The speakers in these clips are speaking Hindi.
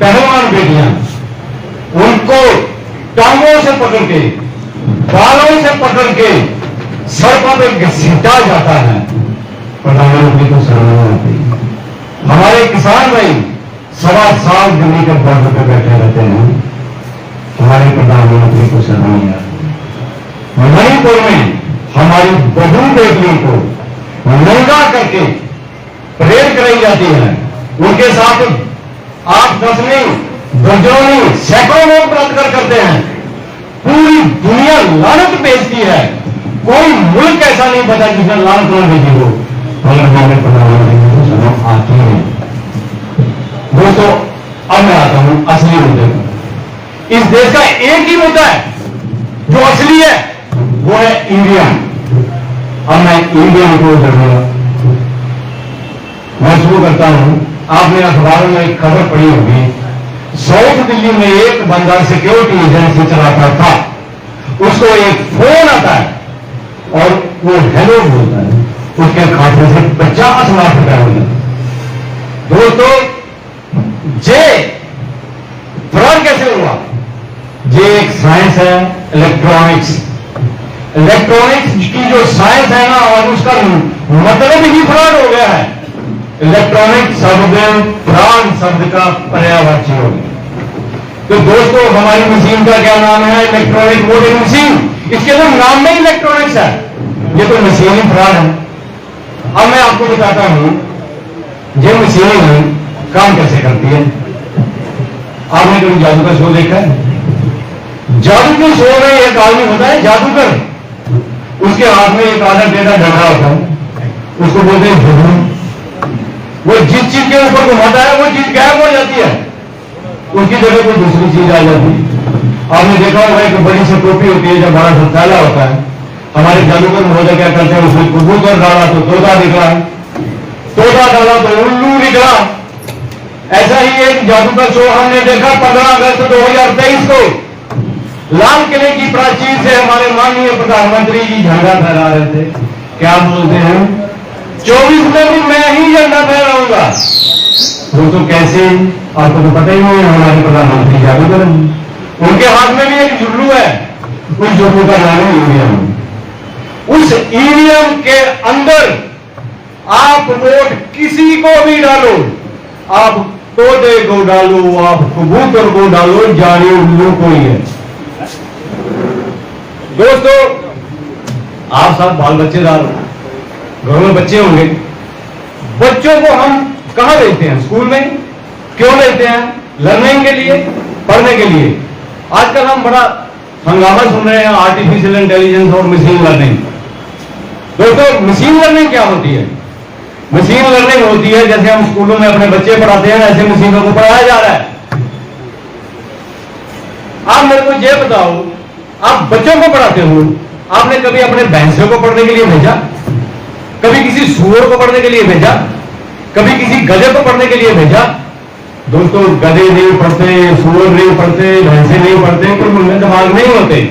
पहलवान बेटियां, उनको टांगों से पकड़ के, बालों से पकड़ के सड़कों पर घसीटा जाता है। प्रधानमंत्री को शर्म नहीं आती। हमारे किसान भाई 1.25 साल दिल्ली के बॉर्डर पर बैठे रहते हैं, हमारे प्रधानमंत्री को शर्म नहीं आती। मणिपुर में हमारी बहू बेटियों को नंगा करके परेड कराई जाती है, उनके साथ आप दसवीं दर्जनों सैकड़ों लोग बलात्कार करते हैं। पूरी दुनिया लानत भेजती है, कोई मुल्क ऐसा नहीं बचा जिसने लानत न भेजी हो, मगर हमारे प्रधानमंत्री को शर्म आती है। दोस्तों, अब मैं आता हूं असली मुद्दे पर। इस देश का एक ही मुद्दा है जो असली है, वो है ईवीएम। अब मैं ईवीएम को जरूर मैं शुरू करता हूं। आपने अखबारों में एक खबर पढ़ी होगी, साउथ दिल्ली में एक बंदा सिक्योरिटी एजेंसी चलाता था, उसको एक फोन आता है और वो हेलो बोलता है, उसके खाते से 50 लाख रुपया हो जाता है। दोस्तों, ये फ्रॉड कैसे हुआ? ये एक साइंस है, इलेक्ट्रॉनिक्स की जो साइंस है ना, और उसका मतलब ही फ्रॉड हो गया है। इलेक्ट्रॉनिक शब्द फ्रॉड शब्द का पर्यायवाची हो गया। तो दोस्तों, हमारी मशीन का क्या नाम है? Electronic voting machine. इसके तो नाम में इलेक्ट्रॉनिक्स है, ये तो मशीन ही फ्रॉड है। अब मैं आपको बताता हूं ये मशीन काम कैसे करती है। आपने कभी जादू का शो देखा है? जादू के शो में एक आदमी होता है जादूगर, उसके हाथ में एक आधा टेढ़ा डंडा होता है, उसको बोलते हैं जुगनू। वो जिस चीज के ऊपर घुमाता है वो चीज गायब हो जाती है, उसकी जगह कोई दूसरी चीज आ जाती है। आपने देखा होगा एक बड़ी सी टोपी होती है, जब बड़ा सा थैला होता है, हमारे जादूगर महोदय क्या करते हैं, उसमें कबूतर डाला तो तोता निकला, तोता डाला तो उल्लू निकला। ऐसा ही एक जादू का शो हमने देखा 15 अगस्त 2023 को लाल किले की प्राचीर से हमारे माननीय प्रधानमंत्री जी झंडा फहरा रहे थे। क्या बोलते हैं? 24 में भी मैं ही झंडा फहराऊंगा। दोस्तों, कैसे? आपको तो पता ही नहीं है, हमारे प्रधानमंत्री जादूगर हैं, उनके हाथ में भी एक जुल्लू है, उस जुल्लू का नाम है ईवीएम। उस ईवीएम के अंदर आप वोट किसी को भी डालो, आप तोते को डालो, आप कबूतर को डालो, जाने उल्लू को ही है। दोस्तों, आप सब बाल बच्चेदार, घरों में बच्चे होंगे, बच्चों को हम कहां भेजते हैं? स्कूल में। क्यों भेजते हैं? लर्निंग के लिए, पढ़ने के लिए। आजकल हम बड़ा हंगामा सुन रहे हैं, आर्टिफिशियल इंटेलिजेंस और मशीन लर्निंग। दोस्तों, मशीन लर्निंग क्या होती है? मशीन लर्निंग होती है, जैसे हम स्कूलों में अपने बच्चे पढ़ाते हैं, ऐसे मशीनों को पढ़ाया जा रहा है। आप मेरे को ये बताओ, आप बच्चों को पढ़ाते हो, आपने कभी अपने भैंसों को पढ़ने के लिए भेजा? कभी किसी सूअर को पढ़ने के लिए भेजा? कभी किसी गधे को पढ़ने के लिए भेजा? दोस्तों, गधे नहीं पढ़ते, सूअर नहीं पढ़ते, भैंसे नहीं पढ़ते, तो उनमें दिमाग नहीं होते।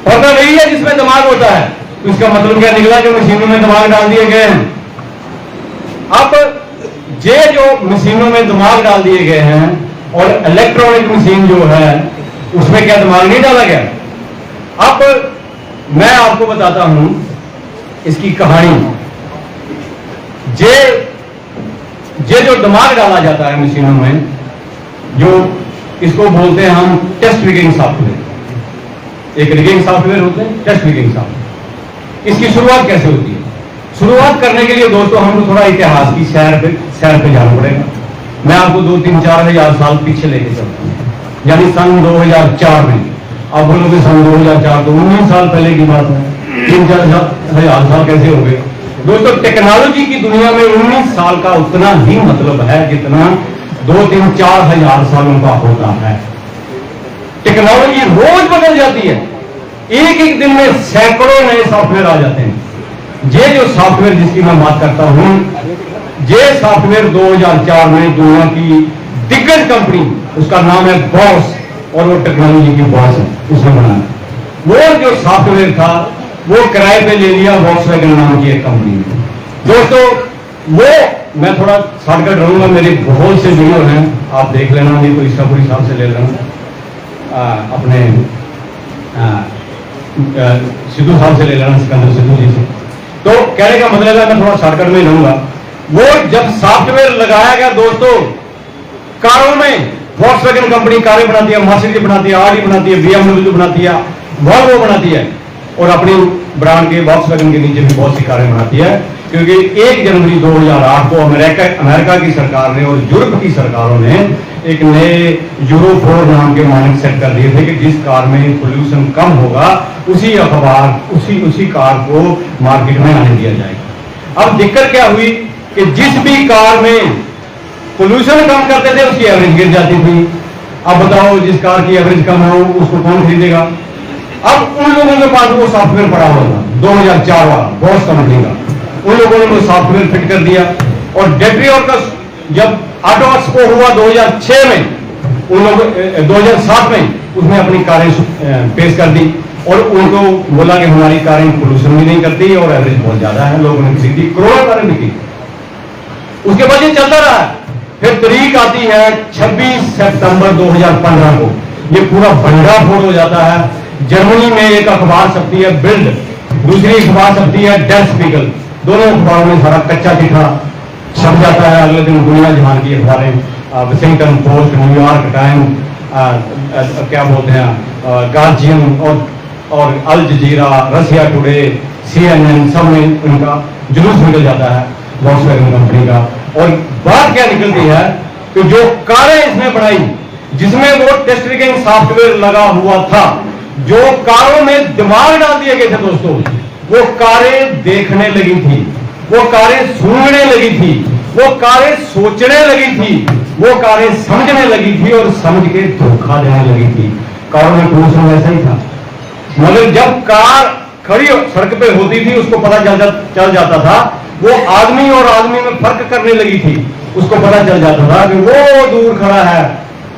पढ़ना नहीं है जिसमें दिमाग होता है। तो इसका मतलब क्या निकला कि मशीनों में दिमाग डाल दिए गए हैं। अब ये जो मशीनों में दिमाग डाल दिए गए हैं और इलेक्ट्रॉनिक मशीन जो है उसमें क्या दिमाग नहीं डाला गया? अब मैं आपको बताता हूं इसकी कहानी। ये जो दिमाग डाला जाता है मशीनों में, जो इसको बोलते हैं हम टेस्ट रिगिंग सॉफ्टवेयर। एक रिगिंग सॉफ्टवेयर होते हैं, टेस्ट रिगिंग सॉफ्टवेयर। इसकी शुरुआत कैसे होती है? शुरुआत करने के लिए दोस्तों हमको थोड़ा इतिहास की सैर पे जाना पड़ेगा। मैं आपको 2-3-4 हजार साल पीछे लेके चलता हूँ, यानी सन 2004 में। आप बोलोगे सन 2004 तो 19 साल पहले की बात है, 3-4 हजार साल कैसे हो गए? दोस्तों, टेक्नोलॉजी की दुनिया में 19 साल का उतना ही मतलब है जितना 2-3-4 हजार सालों का होता है। टेक्नोलॉजी रोज बदल जाती है, एक एक दिन में सैकड़ों नए सॉफ्टवेयर आ जाते हैं। ये जो सॉफ्टवेयर जिसकी मैं बात करता हूं, ये सॉफ्टवेयर 2004 में दुनिया की दिग्गज कंपनी, उसका नाम है बॉस, और वो टेक्नोलॉजी की बॉस है, उसने बनाया। वो जो सॉफ्टवेयर था वो किराए पे ले लिया वॉक्सवैगन नाम की एक कंपनी ने। दोस्तों, वो मैं थोड़ा शॉर्टकट रहूंगा, मेरे बहुत से वीडियो हैं, आप देख लेना, नहीं तो इसका पूरी हिसाब से ले लेना, अपने सिद्धू साहब से ले लेना, सिकंदर सिद्धू जी से। तो कहने का मतलब है, मैं थोड़ा शॉर्टकट में रहूंगा। वो जब सॉफ्टवेयर लगाया गया दोस्तों, कारों में वॉक्सवैगन कंपनी कारें बनाती है, मर्सिडीज बनाती है, ऑडी बनाती है, BMW बनाती है, वॉल्वो बनाती है, और अपनी ब्रांड के वॉक्सवैगन के नीचे भी बहुत सी कारें बनाती है, क्योंकि 1 जनवरी 2008 को अमेरिका की सरकार ने और यूरोप की सरकारों ने एक नए यूरो 4 नाम के मानक सेट कर दिए थे कि जिस कार में पोल्यूशन कम होगा उसी कार को मार्केट में आने दिया जाएगा। अब दिक्कत क्या हुई कि जिस भी कार में पोल्यूशन कम करते थे उसकी एवरेज गिर जाती थी। अब बताओ, जिस कार की एवरेज कम हो उसको कौन खरीदेगा? अब उन लोगों के पास वो सॉफ्टवेयर पड़ा हुआ था 2004 वाला बॉस कंपनी का, उन लोगों ने वो सॉफ्टवेयर फिट कर दिया। और बैटरी और का जब ऑटो एक्सपो हुआ 2006 में, उन लोगों 2007 में उसने अपनी कारें पेश कर दी और उनको बोला कि हमारी कारें पोल्यूशन भी नहीं करती और एवरेज बहुत ज्यादा है। लोगों ने खरीदी, करोड़ों कारें बिकी। उसके बाद ये चलता रहा। फिर तारीख आती है 26 सितंबर 2015 को, ये पूरा भंडाफोड़ हो जाता है। जर्मनी में एक अखबार छपती है बिल्ड, दूसरी अखबार छपती है डर स्पीगल, दोनों अखबारों में सारा कच्चा चिट्ठा छप जाता है। अगले दिन दुनिया जहान की अखबारें, वाशिंगटन पोस्ट, न्यूयॉर्क टाइम, क्या बोलते हैं, गार्जियन और अल जजीरा, रशिया टुडे, CNN, सब में उनका जुलूस निकल जाता है वॉक्सवैगन कंपनी का। और बात क्या निकलती है कि जो कारें इसमें बनाई, जिसमें वो टेस्ट रिगिंग सॉफ्टवेयर लगा हुआ था, जो कारों में दिमाग डाल दिए गए थे दोस्तों, वो कारें देखने लगी थी, वो कारें सूंघने लगी थी, वो कारें सोचने लगी थी, वो कारें समझने लगी थी और समझ के धोखा देने लगी थी। कारों में पोल्यूशन वैसा ही था, मगर जब कार खड़ी सड़क पे होती थी उसको पता चल जाता था, वो आदमी और आदमी में फर्क करने लगी थी, उसको पता चल जाता था कि वो दूर खड़ा है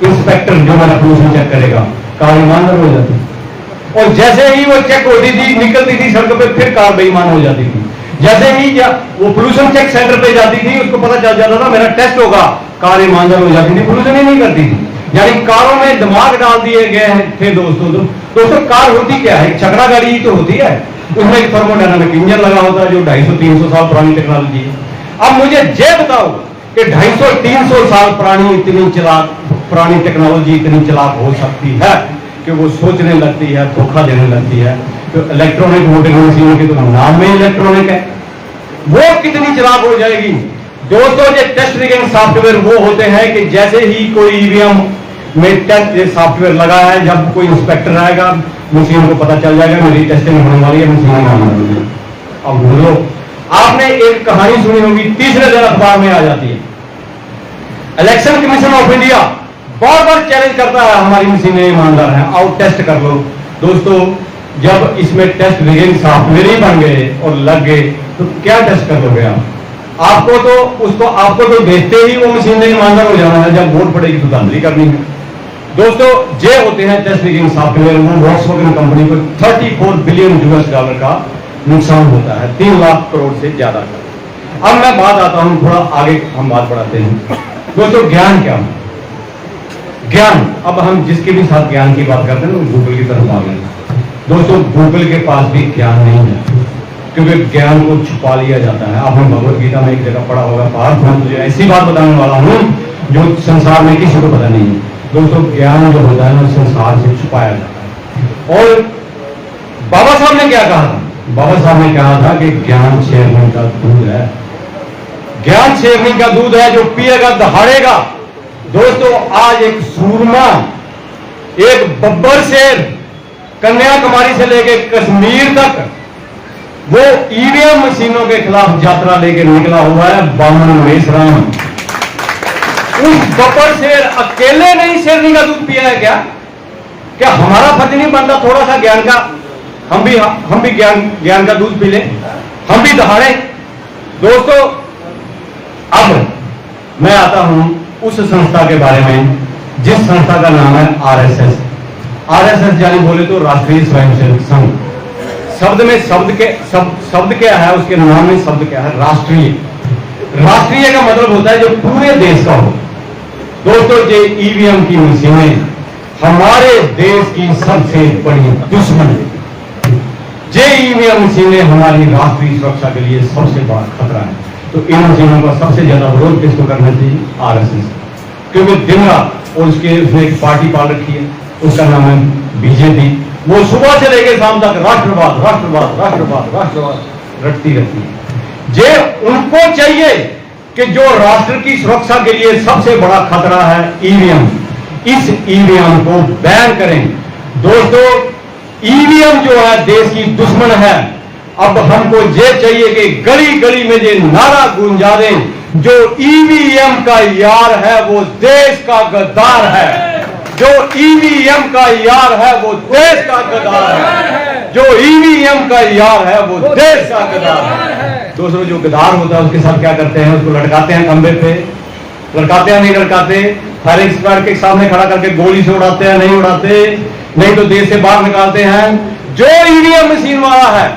इंस्पेक्टर जो मेरा पोल्यूशन चेक करेगा, कार ईमानदार हो जाती। और जैसे ही वो चेक होती थी, निकलती थी सड़क पे, फिर कार बेईमान हो जाती थी। जैसे ही वो पोल्यूशन चेक सेंटर पे जाती थी, उसको पता चल जाता था मेरा टेस्ट होगा, कार ईमानदार हो जाती थी, पोल्यूशन ही नहीं करती थी। यानी कारों में दिमाग डाल दिए गए थे दोस्तों। कार होती क्या है? छकड़ा गाड़ी ही तो होती है, उसमें एक थर्मोडायनामिक इंजन लगा होता है जो 250-300 साल पुरानी टेक्नोलॉजी है। अब मुझे ये बताओ कि 250-300 साल पुरानी टेक्नोलॉजी इतनी चलाक हो सकती है कि वो सोचने लगती है, धोखा देने लगती है। तो इलेक्ट्रॉनिक वोटिंग मशीन के तो नाम में इलेक्ट्रॉनिक है, वो कितनी चलाक हो जाएगी दोस्तों। ये टेस्ट रिगिंग सॉफ्टवेयर वो होते हैं कि जैसे ही कोई ईवीएम में टेस्ट सॉफ्टवेयर लगा है, जब कोई इंस्पेक्टर आएगा मशीन को पता चल जाएगा मेरी टेस्टिंग होने वाली है, मशीन काम होगी। अब बोलो, आपने एक कहानी सुनी होगी, तीसरे दिन अखबार में आ जाती है, election commission of India bar bar challenge करता है हमारी मशीनें ईमानदार हैं, आओ टेस्ट कर लो। दोस्तों, जब इसमें टेस्ट रिगिंग सॉफ्टवेयर ही बन गए और लग गए तो क्या टेस्ट कर लोगे आप? आपको तो देखते ही वो मशीनें ईमानदार हो जाना है, जब वोट पड़ेगी तो धांधली करनी है। दोस्तों, ये होते हैं टेस्ट रिगिंग सॉफ्टवेयर। वो वॉक्सवैगन कंपनी को $34 बिलियन का नुकसान होता है, 3 लाख करोड़ से ज्यादा का। अब मैं बात आता हूं, थोड़ा आगे हम बात बढ़ाते हैं दोस्तों। ज्ञान क्या है? ज्ञान, अब हम जिसके भी साथ ज्ञान की बात करते हैं ना, गूगल की तरफ आ गए दोस्तों। गूगल के पास भी ज्ञान नहीं है, क्योंकि ज्ञान को छुपा लिया जाता है। आपने भगवत गीता में एक जगह पढ़ा होगा, पार्थ मैं तुझे ऐसी बात बताने वाला हूं जो संसार में किसी को पता नहीं है। दोस्तों, ज्ञान जो होता है ना, संसार से छुपाया जाता है। और बाबा साहब ने क्या कहा था? बाबा साहब ने कहा था कि ज्ञान शेरनी का दूध है, ज्ञान शेरनी का दूध है, जो पिएगा दहाड़ेगा। दोस्तों, आज एक सूरमा, एक बब्बर शेर कन्याकुमारी से लेकर कश्मीर तक वो ईवीएम मशीनों के खिलाफ यात्रा लेकर निकला हुआ है, बामन मेसराम। उस बब्बर शेर अकेले नहीं शेरनी का दूध पिया है क्या हमारा फर्ज नहीं बनता थोड़ा सा ज्ञान का? हम भी ज्ञान का दूध पी लें, हम भी दहाड़े। दोस्तों, अब मैं आता हूं उस संस्था के बारे में जिस संस्था का नाम है RSS। RSS यानी बोले तो राष्ट्रीय स्वयंसेवक संघ। शब्द क्या है? उसके नाम में शब्द क्या है? राष्ट्रीय। राष्ट्रीय का मतलब होता है जो पूरे देश का हो। दोस्तों, ये ईवीएम की मशीनें हमारे देश की सबसे बड़ी दुश्मन है। ये ईवीएम मशीनें हमारी राष्ट्रीय सुरक्षा के लिए सबसे बड़ा खतरा है। तो इन मशीनों का सबसे ज्यादा विरोध किसको करना चाहिए? आरएसएस, क्योंकि दिन रात और उसने एक पार्टी पाल रखी है, उसका नाम है बीजेपी। वो सुबह से लेकर शाम तक राष्ट्रवाद राष्ट्रवाद राष्ट्रवाद राष्ट्रवाद रटती रहती है। जे उनको चाहिए कि जो राष्ट्र की सुरक्षा के लिए सबसे बड़ा खतरा है ईवीएम, इस ईवीएम को बैन करें। दोस्तों, ईवीएम जो है देश की दुश्मन है। अब हमको ये चाहिए कि गली गली में ये नारा गूंजा दें, जो ईवीएम का यार है वो देश का गद्दार है। जो ईवीएम का यार है वो देश का गद्दार है। जो ईवीएम का यार है वो देश का गद्दार है। दोस्तों, जो गद्दार होता है उसके साथ क्या करते हैं? उसको लटकाते हैं खंबे पे। लटकाते हैं नहीं लटकाते? फायरिंग स्क्वाड के सामने खड़ा करके गोली से उड़ाते हैं नहीं उड़ाते? नहीं तो देश से बाहर निकालते हैं। जो ईवीएम मशीन वाला है,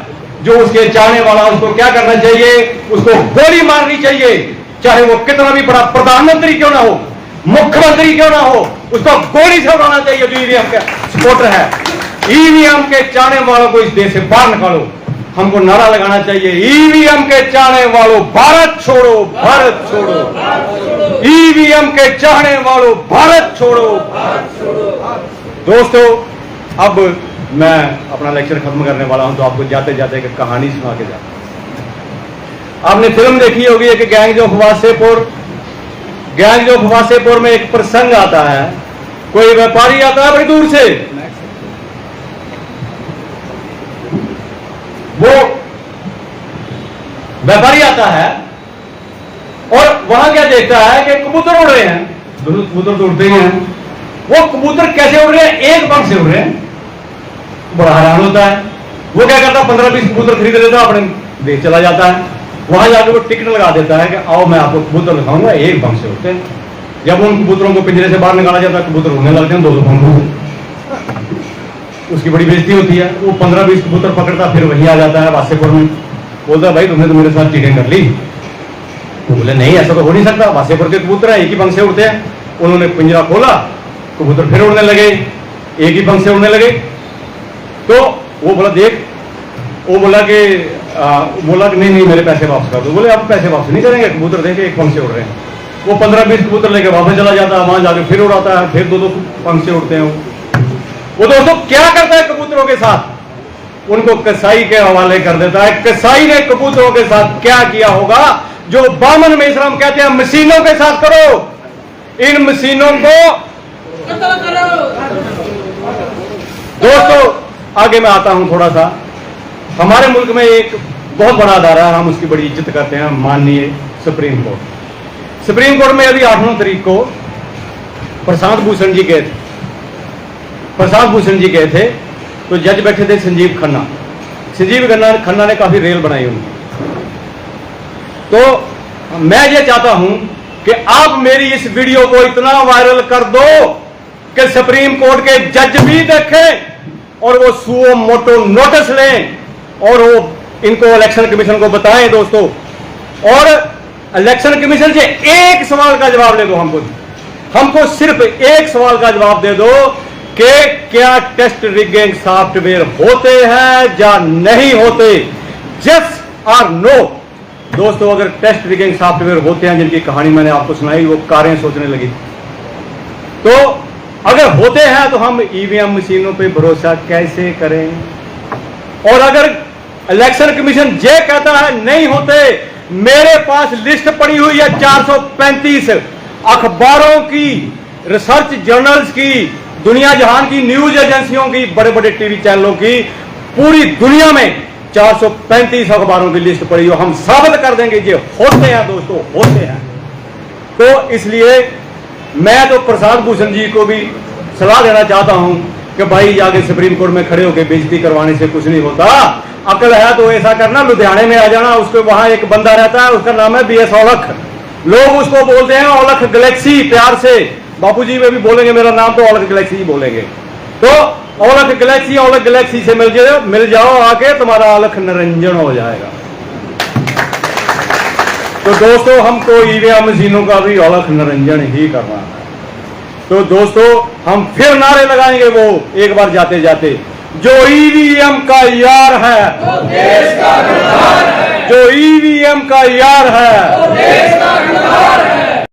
जो उसके चाहने वाला, उसको क्या करना चाहिए? उसको गोली मारनी चाहिए, चाहे वो कितना भी बड़ा प्रधानमंत्री क्यों ना हो, मुख्यमंत्री क्यों ना हो, उसको गोली से उड़ाना चाहिए। जो ईवीएम का सपोर्टर है, ईवीएम के चाहने वालों को इस देश से बाहर निकालो। हमको नारा लगाना चाहिए, ईवीएम के चाहने वालों भारत छोड़ो, भारत छोड़ो। ईवीएम के चाहने वालों भारत छोड़ो। दोस्तों, अब मैं अपना लेक्चर खत्म करने वाला हूं, तो आपको जाते जाते एक कहानी सुना के जाता हूं। आपने फिल्म देखी होगी कि gangs of Wasseypur. Gangs of Wasseypur में एक प्रसंग आता है। कोई व्यापारी आता है बड़ी दूर से, वो व्यापारी आता है और वहां क्या देखता है कि कबूतर उड़ रहे हैं। कबूतर तो उड़ते ही हैं। वो कबूतर कैसे उड़ रहे हैं? एक पंख से उड़ रहे हैं। बड़ा हैरान होता है। वो क्या करता है? 15-20 कबूतर खरीद लेता है, अपने देश चला जाता है। वहां जाकर वो टिकट लगा देता है कि आओ मैं आपको कबूतर दिखाऊंगा, एक पंख से उड़ते हैं। जब उन कबूतरों को पिंजरे से बाहर निकाला जाता है, कबूतर उड़ने लगते हैं, 2-2 पंख। उसकी बड़ी बेइज्जती होती है। वो 15-20 कबूतर पकड़ता, फिर वही आ जाता है वासेपुर में। बोलता है, भाई तुमने तो मेरे साथ चीटिंग कर ली। वो बोले, नहीं ऐसा तो हो नहीं सकता, वासेपुर के कबूतर है, एक ही पंख से उड़ते हैं। उन्होंने पिंजरा खोला, कबूतर फिर उड़ने लगे, एक ही पंख से उड़ने लगे। तो वो बोला देख, वो बोला कि नहीं मेरे पैसे वापस कर दो। बोले आप पैसे वापस नहीं करेंगे, कबूतर देखे एक पंख से उड़ रहे हैं। वो 15-20 कबूतर लेके वापस चला जाता है, वहां जाके फिर उड़ाता है, फिर 2-2 पंख से उड़ते हैं। वो दोस्तों क्या करता है कबूतरों के साथ? उनको कसाई के हवाले कर देता है। कसाई ने कबूतरों के साथ क्या किया होगा? जो बामन मेश्राम कहते हैं, मशीनों के साथ करो, इन मशीनों को करो। दोस्तों, आगे मैं आता हूं थोड़ा सा। हमारे मुल्क में एक बहुत बड़ा अदारा है, हम उसकी बड़ी इज्जत करते हैं, माननीय सुप्रीम कोर्ट। सुप्रीम कोर्ट में अभी 8 तारीख को प्रशांत भूषण जी गए थे। प्रशांत भूषण जी गए थे तो जज बैठे थे संजीव खन्ना। संजीव खन्ना ने काफी रेल बनाई उनकी। तो मैं ये चाहता हूं कि आप मेरी इस वीडियो को इतना वायरल कर दो कि सुप्रीम कोर्ट के जज भी देखें और वो सुओ मोटो नोटिस लें और वो इनको इलेक्शन कमीशन को बताएं। दोस्तों, और इलेक्शन कमीशन से एक सवाल का जवाब दे दो। हमको सिर्फ एक सवाल का जवाब दे दो कि क्या टेस्ट रिगिंग सॉफ्टवेयर होते हैं या नहीं होते? यस और नो। दोस्तों, अगर टेस्ट रिगिंग सॉफ्टवेयर होते हैं, जिनकी कहानी मैंने आपको सुनाई, वो कारें सोचने लगी। तो अगर होते हैं तो हम ईवीएम मशीनों पे भरोसा कैसे करें? और अगर इलेक्शन कमीशन ये कहता है नहीं होते, मेरे पास लिस्ट पड़ी हुई है 435 अखबारों की, रिसर्च जर्नल्स की, दुनिया जहान की न्यूज एजेंसियों की, बड़े बड़े टीवी चैनलों की, पूरी दुनिया में 435 अखबारों की लिस्ट पड़ी हो। हम साबित कर देंगे ये होते हैं। दोस्तों, होते हैं। तो इसलिए मैं तो प्रशांत भूषण जी को भी सलाह देना चाहता हूं कि भाई आगे सुप्रीम कोर्ट में खड़े होकर बेइज्जती करवाने से कुछ नहीं होता। अकल है तो ऐसा करना, लुधियाने में आ जाना। उसके वहां एक बंदा रहता है, उसका नाम है BS औलख। लोग उसको बोलते हैं औलख गैलेक्सी, प्यार से। बापूजी में भी बोलेंगे मेरा नाम तो औलख गैलेक्सी ही बोलेंगे। तो औलख गैलेक्सी से मिल जाओ आके, तुम्हारा अलख निरंजन हो जाएगा। तो दोस्तों हमको ईवीएम मशीनों का भी अलख निरंजन ही करना है। तो दोस्तों हम फिर नारे लगाएंगे वो एक बार जाते जाते, जो ईवीएम का यार है वो देश का गद्दार है, जो ईवीएम का यार है वो देश का गद्दार